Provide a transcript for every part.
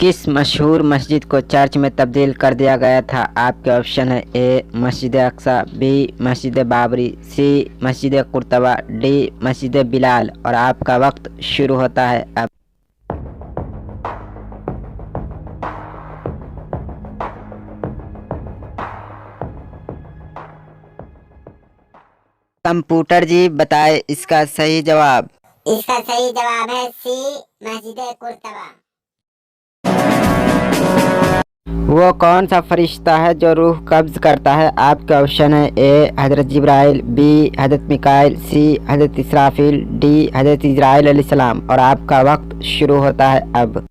किस मशहूर मस्जिद को चर्च में तब्दील कर दिया गया था? आपके ऑप्शन है ए मस्जिद अक्सा, बी मस्जिद बाबरी, सी मस्जिद कुर्तबा, डी मस्जिद बिलाल। और आपका वक्त शुरू होता है अब। कंप्यूटर जी बताए इसका सही जवाब। इसका सही जवाब है सी मस्जिद कुर्तबा। वो कौन सा फरिश्ता है जो रूह कब्ज करता है? आपके ऑप्शन है ए हजरत जिब्राइल, बी हजरत मिकाइल, सी हजरत इसराफिल, डी हजरत इजराइल अलैहिस्सलाम। और आपका वक्त शुरू होता है अब।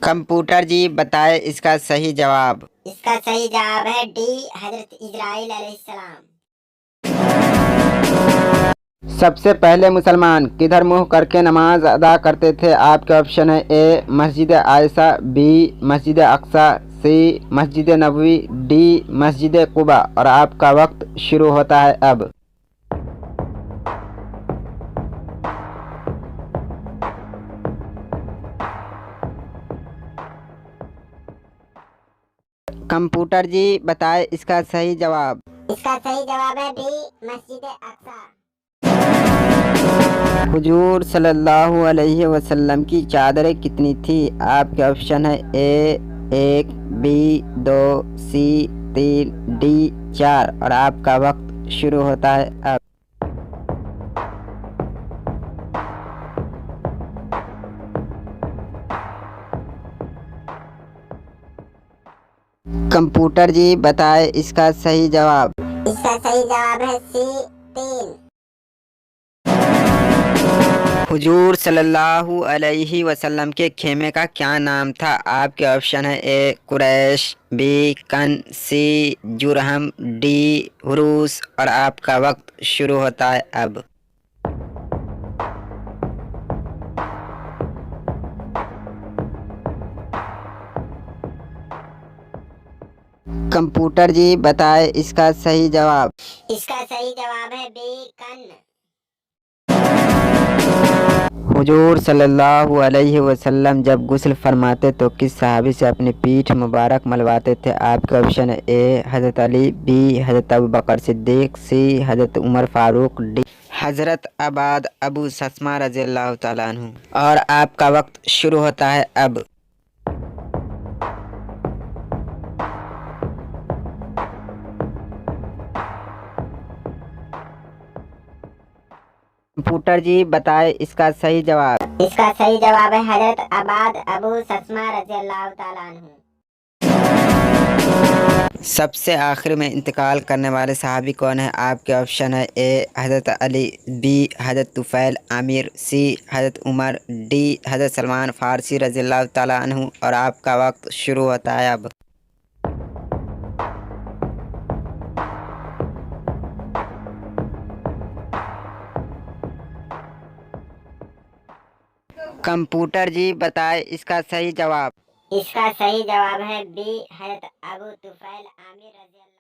कंप्यूटर जी बताए इसका सही जवाब। इसका सही जवाब है डी हजरत इजराइल अलैहिस्सलाम। सबसे पहले मुसलमान किधर मुंह करके नमाज अदा करते थे? आपके ऑप्शन है ए मस्जिद आयशा, बी मस्जिद अक्सा, सी मस्जिद नबवी, डी मस्जिद कुबा। और आपका वक्त शुरू होता है अब। कंप्यूटर जी बताए इसका सही जवाब। इसका सही जवाब है बी मस्जिद अक्सा। हुजूर सल्लल्लाहु अलैहि वसल्लम की चादरें कितनी थी? आपके ऑप्शन है ए एक, बी दो, सी तीन, डी चार। और आपका वक्त शुरू होता है अब। कंप्यूटर जी बताए इसका सही जवाब। इसका सही जवाब है सी तीन। हुजूर सल्लल्लाहु अलैहि वसल्लम के खेमे का क्या नाम था? आपके ऑप्शन है ए कुरैश, बी कन, सी जुरहम, डी हुरूस। और आपका वक्त शुरू होता है अब। कंप्यूटर जी बताए इसका सही जवाब। इसका सही जवाब है बी कन। हुजूर सल्लल्लाहु अलैहि वसल्लम जब गुस्ल फरमाते तो किस सहाबी से अपनी पीठ मुबारक मलवाते थे? आपके ऑप्शन है ए हज़रत अली, बी हज़रत अबू बकर सिद्दीक, सी हज़रत उमर फारूक, डी हज़रत अबाद अबू सस्मा रज़ियल्लाहु ताला अन्हु। और आपका वक्त शुरू होता है अब। कंप्यूटर जी बताए इसका सही जवाब। इसका सही जवाब है हजरत अबाद अबू सस्मा रज़ियल्लाहु ताला अन्हु। सबसे आखिर में इंतकाल करने वाले सहाबी कौन है? आपके ऑप्शन है ए हज़रत अली, बी हज़रत तुफ़ैल आमिर, सी हज़रत उमर, डी हज़रत सलमान फ़ारसी रज़ियल्लाहु ताला अन्हु। और आपका वक्त शुरू होता है अब। कंप्यूटर जी बताए इसका सही जवाब। इसका सही जवाब है बी हजरत अबू तुफैल आमिर रज़ियल्लाहु